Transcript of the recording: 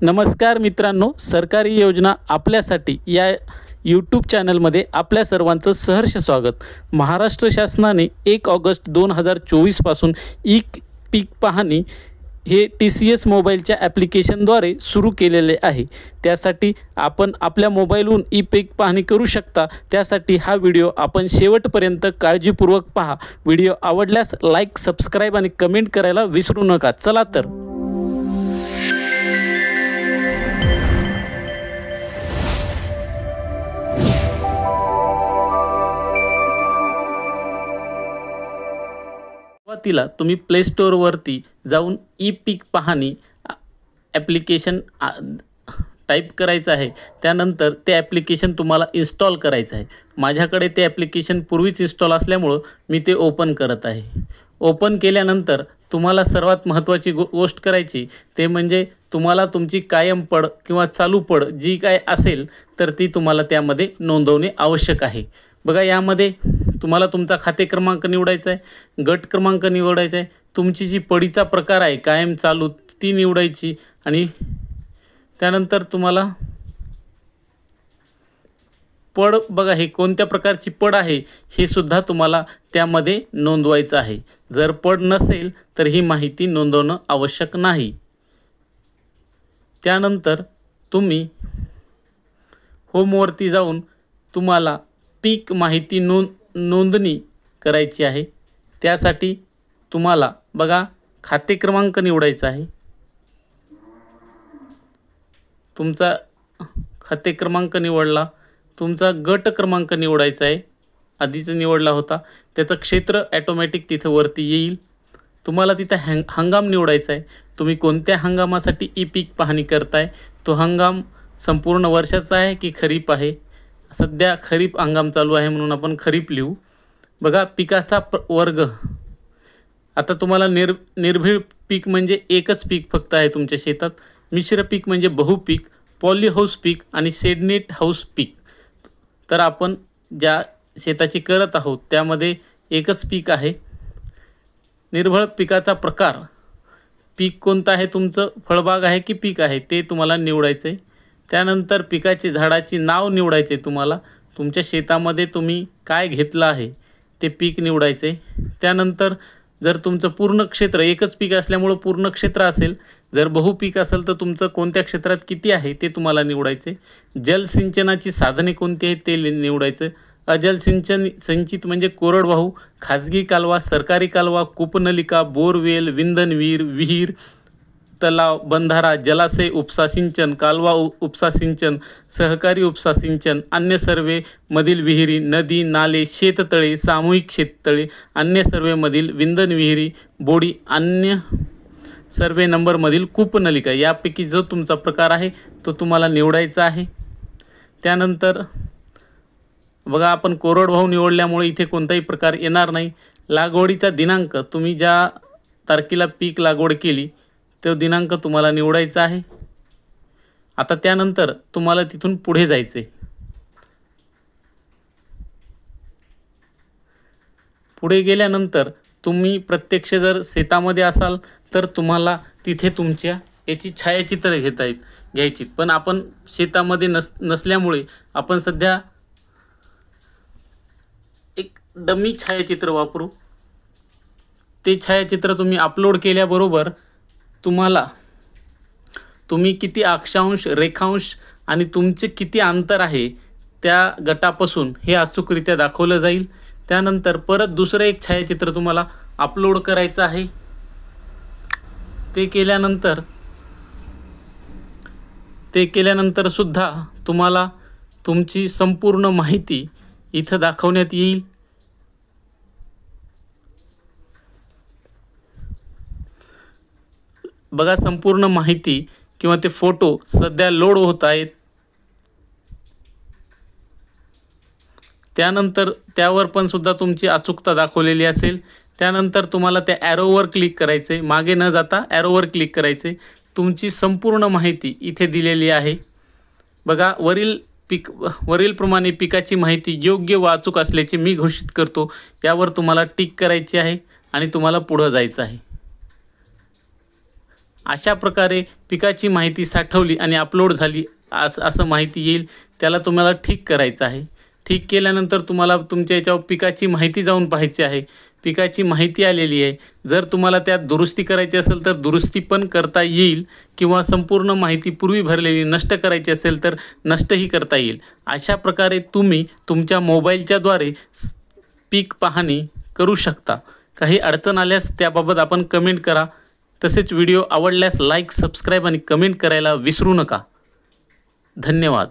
नमस्कार मित्रांनो, सरकारी योजना आपल्यासाठी या यूट्यूब चॅनलमध्ये आपल्या सर्वांचं सहर्ष स्वागत। महाराष्ट्र शासनाने 1 ऑगस्ट 2024 पासून ई पीक पाहणी हे TCS मोबाईलच्या ॲप्लिकेशनद्वारे सुरू केलेले आहे। त्यासाठी आपण आपल्या मोबाईलवरून ई पीक पाहणी करू शकता। त्यासाठी हा व्हिडिओ आपण शेवटपर्यंत काळजीपूर्वक पहा। व्हिडिओ आवडल्यास लाईक, सबस्क्राईब आणि कमेंट करायला विसरू नका। चला तर सुरुवातीला तुम्ही प्ले स्टोअरवरती जाऊन ई पीक पाहणी ॲप्लिकेशन टाईप करायचं आहे। त्यानंतर ते ॲप्लिकेशन तुम्हाला इन्स्टॉल करायचं आहे। माझ्याकडे ते ॲप्लिकेशन पूर्वीच इन्स्टॉल असल्यामुळं मी ते ओपन करत आहे। ओपन केल्यानंतर तुम्हाला सर्वात महत्त्वाची गोष्ट करायची ते म्हणजे तुम्हाला तुमची कायम पड किंवा चालू पड जी काय असेल तर ती तुम्हाला त्यामध्ये नोंदवणे आवश्यक आहे। बघा, यामध्ये तुम्हाला तुमचा खाते क्रमांक निवडायचा आहे, गट क्रमांक निवडायचा आहे, तुमची जी पडीचा प्रकार आहे कायम चालू ती निवडायची आणि त्यानंतर तुम्हाला पड बघा हे कोणत्या प्रकारची पड आहे हे सुद्धा तुम्हाला त्यामध्ये नोंदवायचं आहे। जर पड नसेल तर ही माहिती नोंदवणं आवश्यक नाही। त्यानंतर तुम्ही होमवरती जाऊन तुम्हाला पीक माहिती नोंदणी करायची आहे। त्यासाठी तुम्हाला बघा खाते क्रमांक निवडायचा आहे। तुमचा खाते क्रमांक निवडला, तुमचा गट क्रमांक निवडायचा आहे, आधीच निवडला होता, त्याचं क्षेत्र ऑटोमॅटिक तिथे वरती येईल। तुम्हाला तिथे हंगाम निवडायचा आहे, तुम्ही कोणत्या हंगामासाठी ई पीक पाहणी करताय, तो हंगाम संपूर्ण वर्षाचा आहे की खरीप आहे। सध्या खरीप हंगाम चालू आहे म्हणून आपण खरीप लिहू। बघा पिकाचा वर्ग, आता तुम्हाला निर्भीड पीक म्हणजे एकच पीक फक्त आहे तुमच्या शेतात, मिश्र पीक म्हणजे बहुपीक, पॉली हाऊस पीक आणि शेडनेट हाऊस पीक। तर आपण ज्या शेताची करत आहोत त्यामध्ये एकच पीक आहे। निर्भळ पिकाचा प्रकार, पीक कोणतं आहे तुमचं, फळबाग आहे की पीक आहे ते तुम्हाला निवडायचं आहे। त्यानंतर पिकाची झाडाची नाव निवडायचे, तुम्हाला तुमच्या शेतामध्ये तुम्ही काय घेतलं आहे ते पीक निवडायचे। त्यानंतर जर तुमचं पूर्ण क्षेत्र एकच पीक असल्यामुळे पूर्ण क्षेत्र असेल, जर बहुपीक असेल तर तुमचं कोणत्या क्षेत्रात किती आहे ते तुम्हाला निवडायचे। जलसिंचनाची साधने कोणती आहेत ते निवडायचं। अजल सिंचित म्हणजे कोरडवाहू, खाजगी कालवा, सरकारी कालवा, कूपनलिका, बोरवेल, विंधनविहीर, विहीर, तलाव, बंधारा, जलाशय उपसा सिंचन, कालवा उपसा सिंचन, सहकारी उपसा सिंचन, अन्य सर्वेमधील विहिरी, नदी नाले, शेततळे, सामूहिक शेततळे, अन्य सर्वेमधील विंधन विहिरी, बोडी, अन्य सर्वे नंबरमधील कूपनलिका, यापैकी जो तुमचा प्रकार आहे तो तुम्हाला निवडायचा आहे। त्यानंतर बघा आपण कोरडवाहू निवडल्यामुळे इथे कोणताही प्रकार येणार नाही। लागवडीचा दिनांक, तुम्ही ज्या तारखेला पीक लागवड केली तो दिनांक तुम्हाला निवडायचा आहे। आता त्यानंतर तुम्हाला तिथून पुढे जायचे। पुढे गेल्यानंतर तुम्ही प्रत्यक्ष जर शेतामध्ये असाल तर तुम्हाला तिथे तुमच्या याची छायाचित्र घ्यायची, पण आपण शेतामध्ये नसल्यामुळे आपण सध्या एक डमी छायाचित्र वापरू। ते छायाचित्र तुम्ही अपलोड केल्याबरोबर तुम्ही किती अक्षांश, रेखांश आणि तुमचे किती अंतर आहे त्या गटापासून हे अचूकरित्या दाखवलं जाईल। त्यानंतर परत दुसरं एक छायाचित्र तुम्हाला अपलोड करायचं आहे। ते केल्यानंतर सुद्धा तुम्हाला तुमची संपूर्ण माहिती इथं दाखवण्यात येईल। बघा संपूर्ण माहिती किंवा ते फोटो सध्या लोड होत आहेत। त्यानंतर त्यावर पण सुद्धा तुमची अचूकता दाखवलेली असेल। त्यानंतर तुम्हाला त्या ॲरोवर क्लिक करायचे, मागे न जाता ॲरोवर क्लिक करायचे। तुमची संपूर्ण माहिती इथे दिलेली आहे। बघा वरीलप्रमाणे पिकाची माहिती योग्य व अचूक असल्याचे मी घोषित करतो, यावर तुम्हाला टिक करायची आहे आणि तुम्हाला पुढे जायचं आहे। अशा प्रकारे पिकाची माहिती साठवली आणि अपलोड झाली असं माहिती येईल, त्याला तुम्हाला ठीक करायचं आहे. ठीक केल्यानंतर तुम्हाला तुमच्या याच्यावर पिकाची माहिती जाऊन पाहायची आहे. पिकाची माहिती आलेली आहे. जर तुम्हाला त्यात दुरुस्ती करायची असेल तर दुरुस्ती पण करता येईल किंवा संपूर्ण माहिती पूर्वी भरलेली नष्ट करायची असेल तर नष्टही करता येईल. अशा प्रकारे तुम्ही तुमच्या मोबाईलच्याद्वारे पीक पाहणी करू शकता. काही अडचण आल्यास त्याबाबत आपण कमेंट करा. तसेच व्हिडिओ आवडल्यास लाईक, सबस्क्राईब आणि कमेंट करायला विसरू नका. धन्यवाद.